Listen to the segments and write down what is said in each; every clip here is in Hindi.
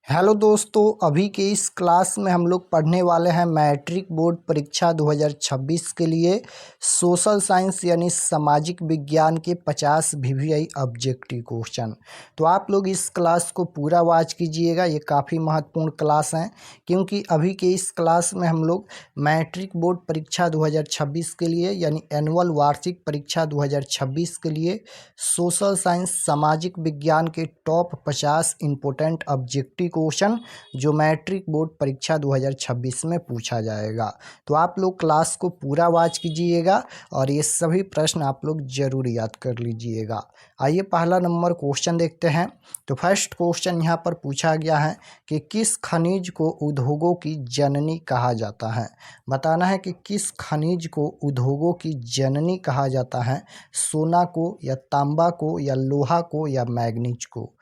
हेलो दोस्तों, अभी के इस क्लास में हम लोग पढ़ने वाले हैं मैट्रिक बोर्ड परीक्षा 2026 के लिए सोशल साइंस यानी सामाजिक विज्ञान के 50 वीवीआई ऑब्जेक्टिव क्वेश्चन। तो आप लोग इस क्लास को पूरा वॉच कीजिएगा, ये काफ़ी महत्वपूर्ण क्लास है क्योंकि अभी के इस क्लास में हम लोग मैट्रिक बोर्ड परीक्षा 2026 के लिए यानी एनुअल वार्षिक परीक्षा 2026 के लिए सोशल साइंस सामाजिक विज्ञान के टॉप 50 इम्पोर्टेंट ऑब्जेक्टिव क्वेश्चन जो मैट्रिक बोर्ड परीक्षा 2026 में पूछा जाएगा। तो आप लोग क्लास को पूरा वॉच कीजिएगा और ये सभी प्रश्न आप लोग जरूर याद कर लीजिएगा। आइए पहला नंबर क्वेश्चन देखते हैं। तो फर्स्ट क्वेश्चन यहाँ पर पूछा गया है कि किस खनिज को उद्योगों की जननी कहा जाता है। बताना है कि किस खनिज को उद्योगों की जननी कहा जाता है, सोना को या तांबा को या लोहा को या मैग्नीज को।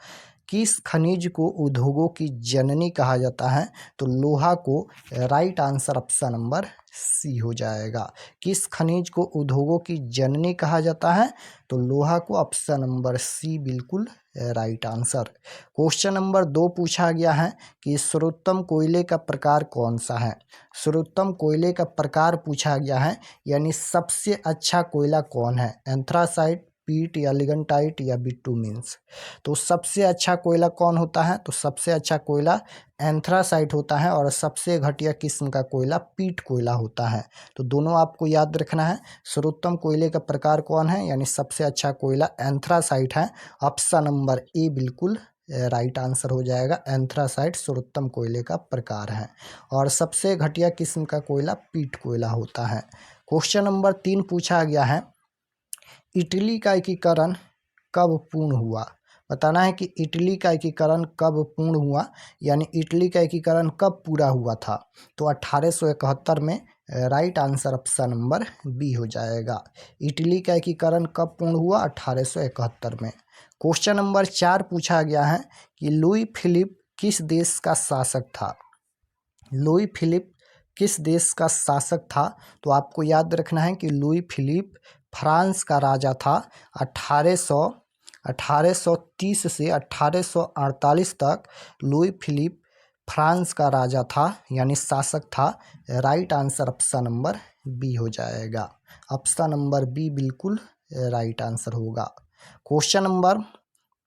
किस खनिज को उद्योगों की जननी कहा जाता है, तो लोहा को right answer option number C हो जाएगा। किस खनिज को उद्योगों की जननी कहा जाता है, तो लोहा को ऑप्शन नंबर सी बिल्कुल राइट आंसर। क्वेश्चन नंबर 2 पूछा गया है कि सर्वोत्तम कोयले का प्रकार कौन सा है। सर्वोत्तम कोयले का प्रकार पूछा गया है यानी सबसे अच्छा कोयला कौन है, एंथ्रासाइट, पीट या लिग्नाइट या बिटुमेन्स। तो सबसे अच्छा कोयला कौन होता है, तो सबसे अच्छा कोयला एंथ्रासाइट होता है और सबसे घटिया किस्म का कोयला पीट कोयला होता है। तो दोनों आपको याद रखना है। सर्वोत्तम कोयले का प्रकार कौन है यानी सबसे अच्छा कोयला एंथ्रासाइट है। ऑप्शन नंबर ए बिल्कुल राइट आंसर हो जाएगा। एंथ्रासाइट सर्वोत्तम कोयले का प्रकार है और सबसे घटिया किस्म का कोयला पीट कोयला होता है। क्वेश्चन नंबर 3 पूछा गया है, इटली का एकीकरण कब पूर्ण हुआ। बताना है कि इटली का एकीकरण कब पूर्ण हुआ यानी इटली का एकीकरण कब पूरा हुआ था, तो 1871 में। Right answer option number B हो जाएगा। इटली का एकीकरण कब पूर्ण हुआ, 1871 में। क्वेश्चन नंबर 4 पूछा गया है कि लुई फिलिप किस देश का शासक था। लुई फिलिप किस देश का शासक था, तो आपको याद रखना है कि लुई फिलिप फ्रांस का राजा था। 1830 से 1848 तक लुई फिलिप फ्रांस का राजा था यानी शासक था। Right answer option number B हो जाएगा। ऑप्शन नंबर बी बिल्कुल राइट आंसर होगा। क्वेश्चन नंबर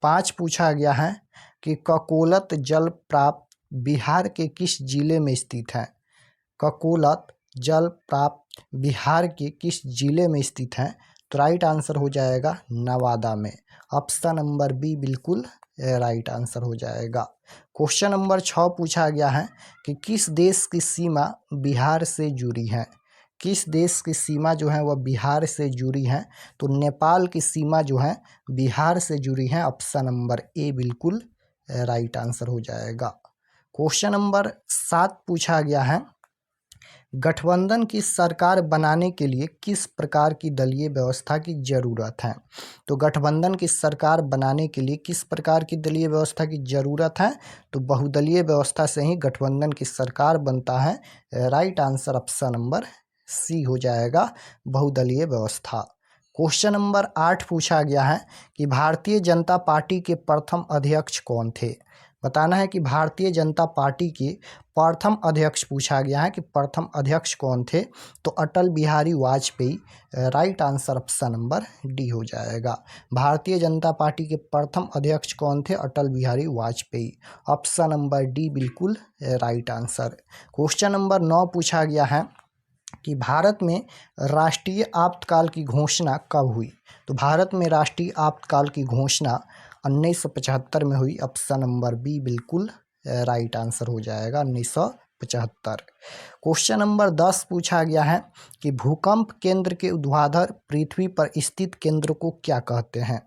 5 पूछा गया है कि ककोलत जल प्राप्त बिहार के किस जिले में स्थित है। ककोलत जल प्राप्त बिहार के किस जिले में स्थित है, तो राइट आंसर हो जाएगा नवादा में। ऑप्शन नंबर बी बिल्कुल राइट आंसर हो जाएगा। क्वेश्चन नंबर 6 पूछा गया है कि किस देश की सीमा बिहार से जुड़ी है। किस देश की सीमा जो है वह बिहार से जुड़ी है, तो नेपाल की सीमा जो है बिहार से जुड़ी है। ऑप्शन नंबर ए बिल्कुल राइट आंसर हो जाएगा। क्वेश्चन नंबर 7 पूछा गया है, गठबंधन की सरकार बनाने के लिए किस प्रकार की दलीय व्यवस्था की जरूरत है। तो गठबंधन की सरकार बनाने के लिए किस प्रकार की दलीय व्यवस्था की जरूरत है, तो बहुदलीय व्यवस्था से ही गठबंधन की सरकार बनता है। Right answer option number C हो जाएगा, बहुदलीय व्यवस्था। क्वेश्चन नंबर 8 पूछा गया है कि भारतीय जनता पार्टी के प्रथम अध्यक्ष कौन थे। बताना है कि भारतीय जनता पार्टी के प्रथम अध्यक्ष पूछा गया है कि प्रथम अध्यक्ष कौन थे, तो Atal Bihari Vajpayee. Right answer option number D हो जाएगा। भारतीय जनता पार्टी के प्रथम अध्यक्ष कौन थे, Atal Bihari Vajpayee. Option number D बिल्कुल राइट आंसर। क्वेश्चन नंबर 9 पूछा गया है कि भारत में राष्ट्रीय आपातकाल की घोषणा कब हुई। तो भारत में राष्ट्रीय आपातकाल की घोषणा 1975 में हुई। ऑप्शन नंबर बी बिल्कुल राइट आंसर हो जाएगा, 1975। क्वेश्चन नंबर 10 पूछा गया है कि भूकंप केंद्र के ऊर्ध्वाधर पृथ्वी पर स्थित केंद्र को क्या कहते हैं।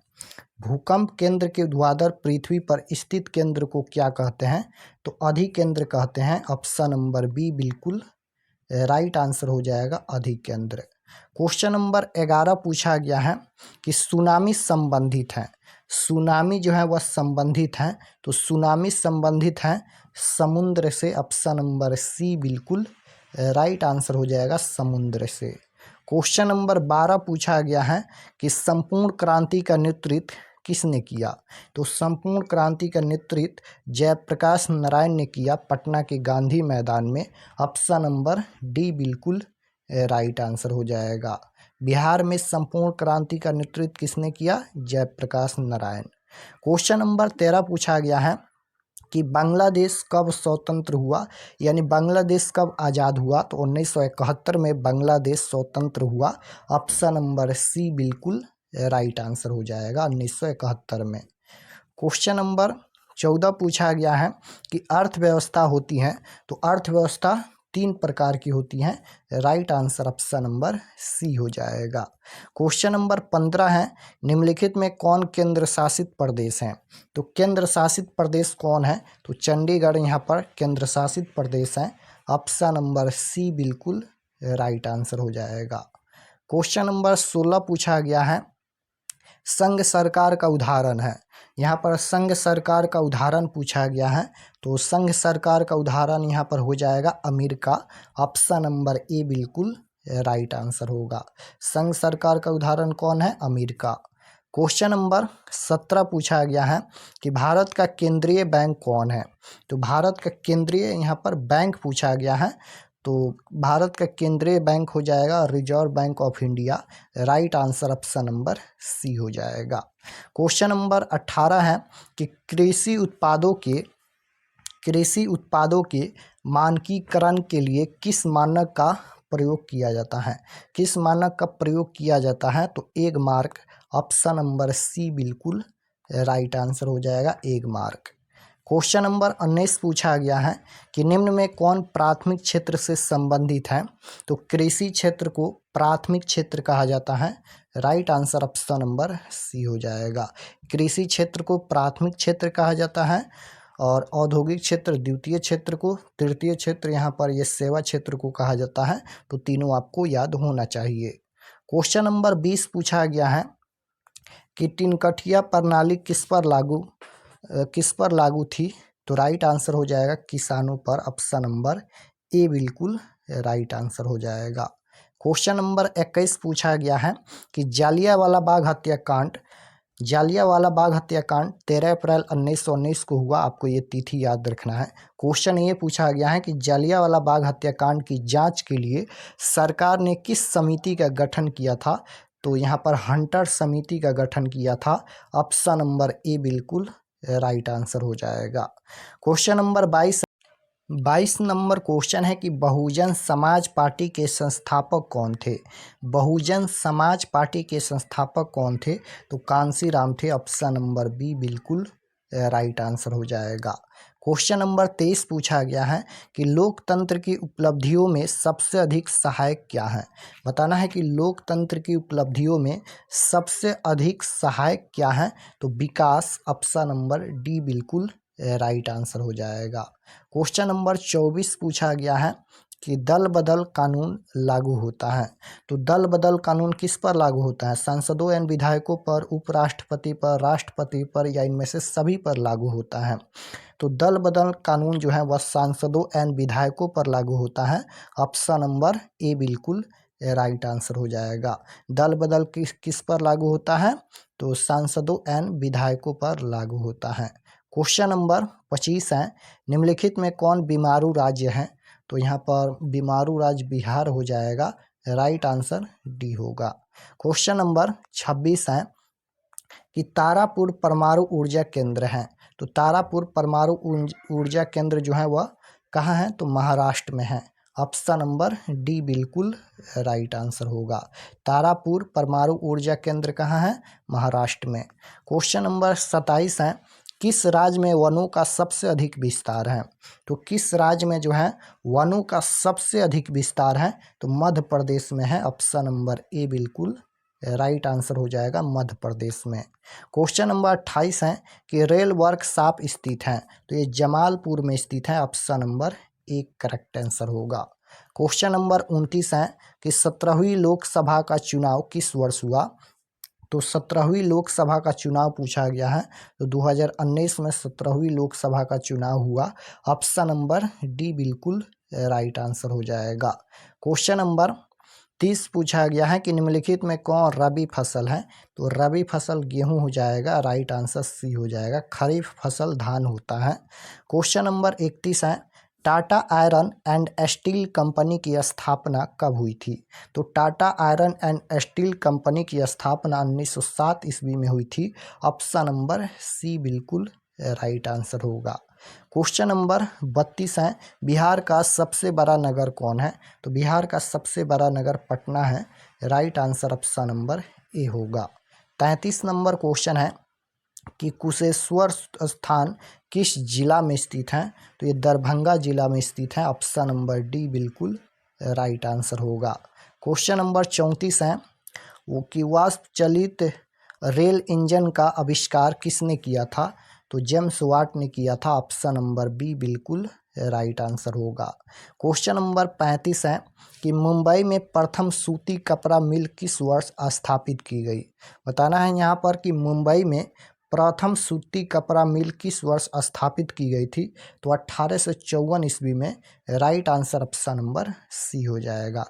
भूकंप केंद्र के ऊर्ध्वाधर पृथ्वी पर स्थित केंद्र को क्या कहते हैं, तो अधिकेंद्र कहते हैं। ऑप्शन नंबर बी बिल्कुल राइट आंसर हो जाएगा, अधिकेंद्र। क्वेश्चन नंबर 11 पूछा गया है कि सुनामी संबंधित है। सुनामी जो है वह संबंधित है, तो सुनामी संबंधित है समुद्र से। ऑप्शन नंबर सी बिल्कुल राइट आंसर हो जाएगा, समुद्र से। क्वेश्चन नंबर 12 पूछा गया है कि संपूर्ण क्रांति का नेतृत्व किसने किया? तो संपूर्ण क्रांति का नेतृत्व जयप्रकाश नारायण ने किया पटना के गांधी मैदान में। ऑप्शन नंबर डी बिल्कुल राइट आंसर हो जाएगा। बिहार में संपूर्ण क्रांति का नेतृत्व किसने किया? जयप्रकाश नारायण। क्वेश्चन नंबर 13 पूछा गया है कि बांग्लादेश कब स्वतंत्र हुआ, यानी बांग्लादेश कब आज़ाद हुआ? तो 1971 में बांग्लादेश स्वतंत्र हुआ। ऑप्शन नंबर सी बिल्कुल राइट आंसर हो जाएगा 1971 में। क्वेश्चन नंबर 14 पूछा गया है कि अर्थव्यवस्था होती है, तो अर्थव्यवस्था 3 प्रकार की होती हैं। Right answer option number C हो जाएगा। क्वेश्चन नंबर 15 है, निम्नलिखित में कौन केंद्र शासित प्रदेश है? तो केंद्र शासित प्रदेश कौन है? तो चंडीगढ़ यहाँ पर केंद्र शासित प्रदेश है। ऑप्शन नंबर सी बिल्कुल राइट आंसर हो जाएगा। क्वेश्चन नंबर 16 पूछा गया है, संघ सरकार का उदाहरण है। यहाँ पर संघ सरकार का उदाहरण पूछा गया है, तो संघ सरकार का उदाहरण यहाँ पर हो जाएगा अमेरिका। ऑप्शन नंबर ए बिल्कुल राइट आंसर होगा। संघ सरकार का उदाहरण कौन है? अमेरिका। क्वेश्चन नंबर 17 पूछा गया है कि भारत का केंद्रीय बैंक कौन है? तो भारत का केंद्रीय यहाँ पर बैंक पूछा गया है, तो भारत का केंद्रीय बैंक हो जाएगा Reserve Bank of India. Right answer option number C हो जाएगा। क्वेश्चन नंबर 18 है कि कृषि उत्पादों के मानकीकरण के लिए किस मानक का प्रयोग किया जाता है? किस मानक का प्रयोग किया जाता है? तो Agmark. Option number C बिल्कुल राइट आंसर हो जाएगा एग मार्क। क्वेश्चन नंबर 19 पूछा गया है कि निम्न में कौन प्राथमिक क्षेत्र से संबंधित है? तो कृषि क्षेत्र को प्राथमिक क्षेत्र कहा जाता है। Right answer option number C हो जाएगा। कृषि क्षेत्र को प्राथमिक क्षेत्र कहा जाता है और औद्योगिक क्षेत्र द्वितीय क्षेत्र को, तृतीय क्षेत्र यहाँ पर ये सेवा क्षेत्र को कहा जाता है। तो तीनों आपको याद होना चाहिए। क्वेश्चन नंबर 20 पूछा गया है कि तिनकठिया प्रणाली किस पर लागू थी? तो राइट आंसर हो जाएगा किसानों पर। ऑप्शन नंबर ए बिल्कुल राइट आंसर हो जाएगा। क्वेश्चन नंबर 21 पूछा गया है कि जालियांवाला बाग हत्याकांड 13 अप्रैल 1919 को हुआ। आपको ये तिथि याद रखना है। क्वेश्चन ये पूछा गया है कि जालियांवाला बाग हत्याकांड की जांच के लिए सरकार ने किस समिति का गठन किया था? तो यहाँ पर हंटर समिति का गठन किया था। ऑप्शन नंबर ए बिल्कुल राइट आंसर हो जाएगा। क्वेश्चन नंबर 22 नंबर क्वेश्चन है कि बहुजन समाज पार्टी के संस्थापक कौन थे? बहुजन समाज पार्टी के संस्थापक कौन थे? तो कांशीराम थे। ऑप्शन नंबर बी बिल्कुल राइट आंसर हो जाएगा। क्वेश्चन नंबर 23 पूछा गया है कि लोकतंत्र की उपलब्धियों में सबसे अधिक सहायक क्या है? बताना है कि लोकतंत्र की उपलब्धियों में सबसे अधिक सहायक क्या है? तो विकास। ऑप्शन नंबर डी बिल्कुल राइट आंसर हो जाएगा। क्वेश्चन नंबर 24 पूछा गया है कि दल बदल कानून लागू होता है। तो दल बदल कानून किस पर लागू होता है? सांसदों एवं विधायकों पर, उपराष्ट्रपति पर, राष्ट्रपति पर, या इनमें से सभी पर लागू होता है? तो दल बदल कानून जो है वह सांसदों एवं विधायकों पर लागू होता है। ऑप्शन नंबर ए बिल्कुल राइट आंसर हो जाएगा। दल बदल किस पर लागू होता है? तो सांसदों एवं विधायकों पर लागू होता है। क्वेश्चन नंबर 25 है, निम्नलिखित में कौन बीमारू राज्य है? तो यहाँ पर बीमारू राज्य बिहार हो जाएगा। राइट आंसर डी होगा। क्वेश्चन नंबर 26 है कि तारापुर परमाणु ऊर्जा केंद्र है। तो तारापुर परमाणु ऊर्जा केंद्र जो है वह कहाँ है? तो महाराष्ट्र में है। ऑप्शन नंबर डी बिल्कुल राइट आंसर होगा। तारापुर परमाणु ऊर्जा केंद्र कहाँ है? महाराष्ट्र में। क्वेश्चन नंबर 27 है, किस राज्य में वनों का सबसे अधिक विस्तार है? तो किस राज्य में जो है वनों का सबसे अधिक विस्तार है? तो मध्य प्रदेश में है। ऑप्शन नंबर ए बिल्कुल राइट आंसर हो जाएगा मध्य प्रदेश में। क्वेश्चन नंबर 28 है कि रेल वर्कशॉप स्थित है। तो ये जमालपुर में स्थित है। Option number A correct answer होगा। क्वेश्चन नंबर 29 है कि 17वीं लोकसभा का चुनाव किस वर्ष हुआ? तो 17वीं लोकसभा का चुनाव पूछा गया है। तो 2019 में 17वीं लोकसभा का चुनाव हुआ। ऑप्शन नंबर डी बिल्कुल राइट आंसर हो जाएगा। क्वेश्चन नंबर 30 पूछा गया है कि निम्नलिखित में कौन रबी फसल है, तो रबी फसल गेहूं हो जाएगा, राइट आंसर सी हो जाएगा। खरीफ फसल धान होता है। क्वेश्चन नंबर 31 है, Tata iron and steel company की स्थापना कब हुई थी, तो Tata iron and steel company की स्थापना 1907 ईस्वी में हुई थी। ऑप्शन नंबर सी बिल्कुल राइट आंसर होगा। क्वेश्चन नंबर 32 है, बिहार का सबसे बड़ा नगर कौन है, तो बिहार का सबसे बड़ा नगर पटना है, right answer option number A होगा। 33 नंबर क्वेश्चन है कि कुशेश्वर स्थान किस जिला में स्थित है, तो ये दरभंगा जिला में स्थित है, ऑप्शन नंबर डी बिल्कुल राइट आंसर होगा। क्वेश्चन नंबर 34 है वो कि वाष्प चलित रेल इंजन का आविष्कार किसने किया था, तो जेम्स वाट ने किया था, ऑप्शन नंबर बी बिल्कुल राइट आंसर होगा। क्वेश्चन नंबर 35 है कि मुंबई में प्रथम सूती कपड़ा मिल किस वर्ष स्थापित की गई, बताना है यहाँ पर कि मुंबई में प्रथम सूती कपड़ा मिल किस वर्ष स्थापित की गई थी, तो 1854 ईस्वी में, right answer option number C हो जाएगा।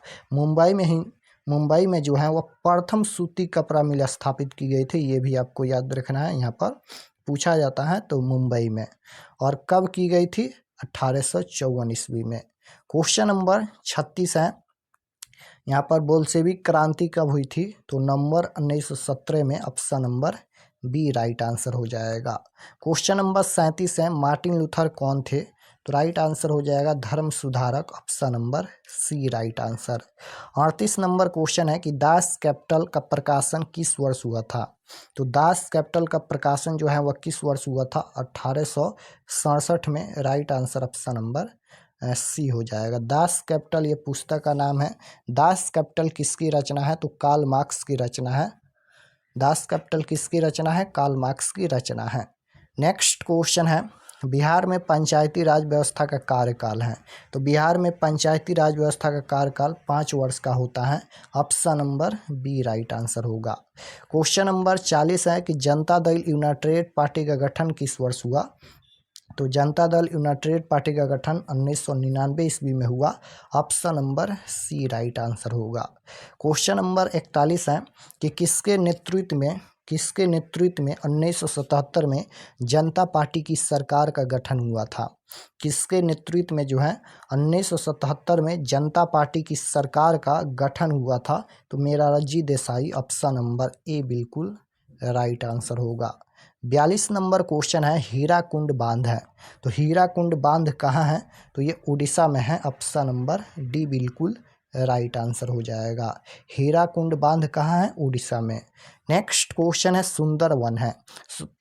मुंबई में जो है वह प्रथम सूती कपड़ा मिल स्थापित की गई थी, ये भी आपको याद रखना है, यहाँ पर पूछा जाता है तो मुंबई में। और कब की गई थी, 1854 ईस्वी में। क्वेश्चन नंबर 36 है, यहाँ पर बोल्शेविक क्रांति कब हुई थी, तो नवंबर 1917 में, option number B right answer हो जाएगा। क्वेश्चन नंबर 37 है, मार्टिन लूथर कौन थे, तो राइट आंसर हो जाएगा धर्म सुधारक, option number C right answer. 38 number question है कि दास कैपिटल का प्रकाशन किस वर्ष हुआ था, तो दास कैपिटल का प्रकाशन जो है वह किस वर्ष हुआ था, 1867 में, right answer option number C हो जाएगा। दास कैपिटल ये पुस्तक का नाम है। दास कैपिटल किसकी रचना है, तो कार्ल मार्क्स की रचना है। दास कैपिटल किसकी रचना है, कार्ल मार्क्स की रचना है। नेक्स्ट क्वेश्चन है, बिहार में पंचायती राज व्यवस्था का कार्यकाल है, तो बिहार में पंचायती राज व्यवस्था का कार्यकाल 5 वर्ष का होता है, option number B right answer होगा। क्वेश्चन नंबर 40 है कि जनता दल यूनाइटेड पार्टी का गठन किस वर्ष हुआ, तो जनता दल यूनाइटेड पार्टी का गठन 1999 ईस्वी में हुआ, option number C right answer होगा। क्वेश्चन नंबर 41 है कि किसके नेतृत्व में 1977 में जनता पार्टी की सरकार का गठन हुआ था, किसके नेतृत्व में जो है 1977 में जनता पार्टी की सरकार का गठन हुआ था, तो Morarji Desai, option number A बिल्कुल राइट आंसर होगा। 42 नंबर क्वेश्चन है, हीराकुंड बांध है, तो हीराकुंड बांध कहाँ है, तो ये उड़ीसा में है, ऑप्शन नंबर डी बिल्कुल राइट आंसर हो जाएगा। हीराकुंड बांध कहाँ है, उड़ीसा में। नेक्स्ट क्वेश्चन है, सुंदरवन है,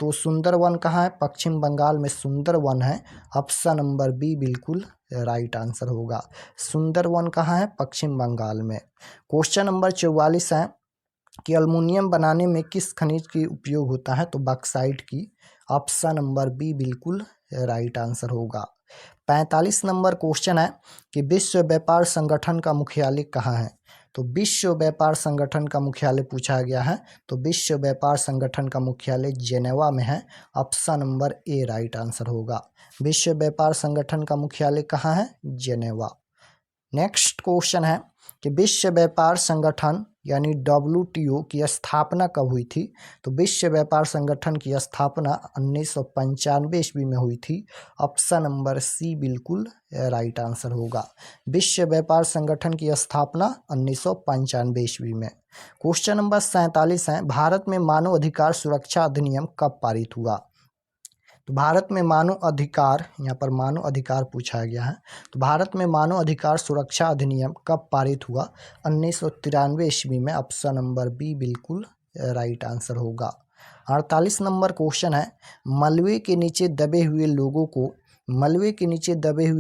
तो सुंदरवन कहाँ है, पश्चिम बंगाल में सुंदरवन है, ऑप्शन नंबर बी बिल्कुल राइट आंसर होगा। सुंदरवन कहाँ है, पश्चिम बंगाल में। क्वेश्चन नंबर 44 है कि एल्युमिनियम बनाने में किस खनिज की उपयोग होता है, तो बॉक्साइट की, ऑप्शन नंबर बी बिल्कुल राइट आंसर होगा। 45 नंबर क्वेश्चन है कि विश्व व्यापार संगठन का मुख्यालय कहाँ है, तो विश्व व्यापार संगठन का मुख्यालय पूछा गया है, तो विश्व व्यापार संगठन का मुख्यालय जेनेवा में है, option number A right answer होगा। विश्व व्यापार संगठन का मुख्यालय कहाँ है, जेनेवा। नेक्स्ट क्वेश्चन है कि विश्व व्यापार संगठन यानी WTO की स्थापना कब हुई थी, तो विश्व व्यापार संगठन की स्थापना 1995 ईस्वी में हुई थी, ऑप्शन नंबर सी बिल्कुल राइट आंसर होगा। विश्व व्यापार संगठन की स्थापना 1995 ईस्वी में। क्वेश्चन नंबर 47 है, भारत में मानव अधिकार सुरक्षा अधिनियम कब पारित हुआ, तो भारत में मानव अधिकार, यहाँ पर मानव अधिकार पूछा गया है, तो भारत में मानव अधिकार सुरक्षा अधिनियम कब पारित हुआ, 1993 ईस्वी में, ऑप्शन नंबर बी बिल्कुल राइट आंसर होगा। 48 नंबर क्वेश्चन है, मलबे के नीचे दबे हुए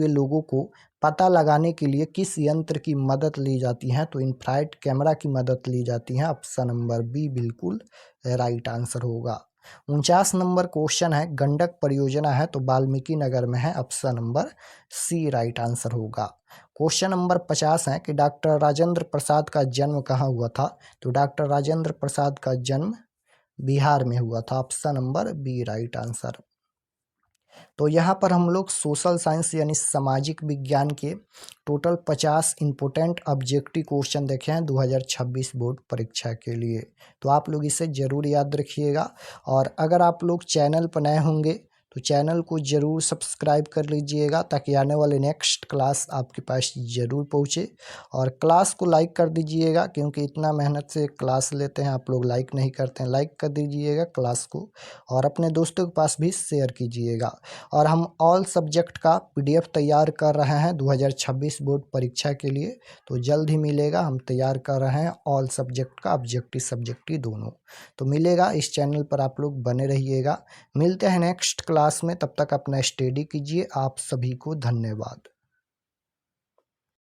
लोगों को पता लगाने के लिए किस यंत्र की मदद ली जाती है, तो इंफ्रारेड कैमरा की मदद ली जाती है, ऑप्शन नंबर बी बिल्कुल राइट आंसर होगा। 49 नंबर क्वेश्चन है, गंडक परियोजना है तो वाल्मीकि नगर में है, option number C right answer होगा। क्वेश्चन नंबर 50 है कि डॉक्टर राजेंद्र प्रसाद का जन्म कहाँ हुआ था, तो डॉक्टर राजेंद्र प्रसाद का जन्म बिहार में हुआ था, option number B right answer. तो यहाँ पर हम लोग सोशल साइंस यानी सामाजिक विज्ञान के टोटल 50 इम्पोर्टेंट ऑब्जेक्टिव क्वेश्चन देखे हैं 2026 बोर्ड परीक्षा के लिए। तो आप लोग इसे ज़रूर याद रखिएगा। और अगर आप लोग चैनल पर नए होंगे तो चैनल को ज़रूर सब्सक्राइब कर लीजिएगा ताकि आने वाले नेक्स्ट क्लास आपके पास ज़रूर पहुँचे। और क्लास को लाइक कर दीजिएगा, क्योंकि इतना मेहनत से क्लास लेते हैं आप लोग लाइक नहीं करते हैं। लाइक कर दीजिएगा क्लास को और अपने दोस्तों के पास भी शेयर कीजिएगा। और हम ऑल सब्जेक्ट का PDF तैयार कर रहे हैं 2026 बोर्ड परीक्षा के लिए, तो जल्द ही मिलेगा। हम तैयार कर रहे हैं ऑल सब्जेक्ट का, ऑब्जेक्टिव सब्जेक्टिव दोनों, तो मिलेगा। इस चैनल पर आप लोग बने रहिएगा। मिलते हैं नेक्स्ट क्लास में, तब तक अपना स्टडी कीजिए। आप सभी को धन्यवाद।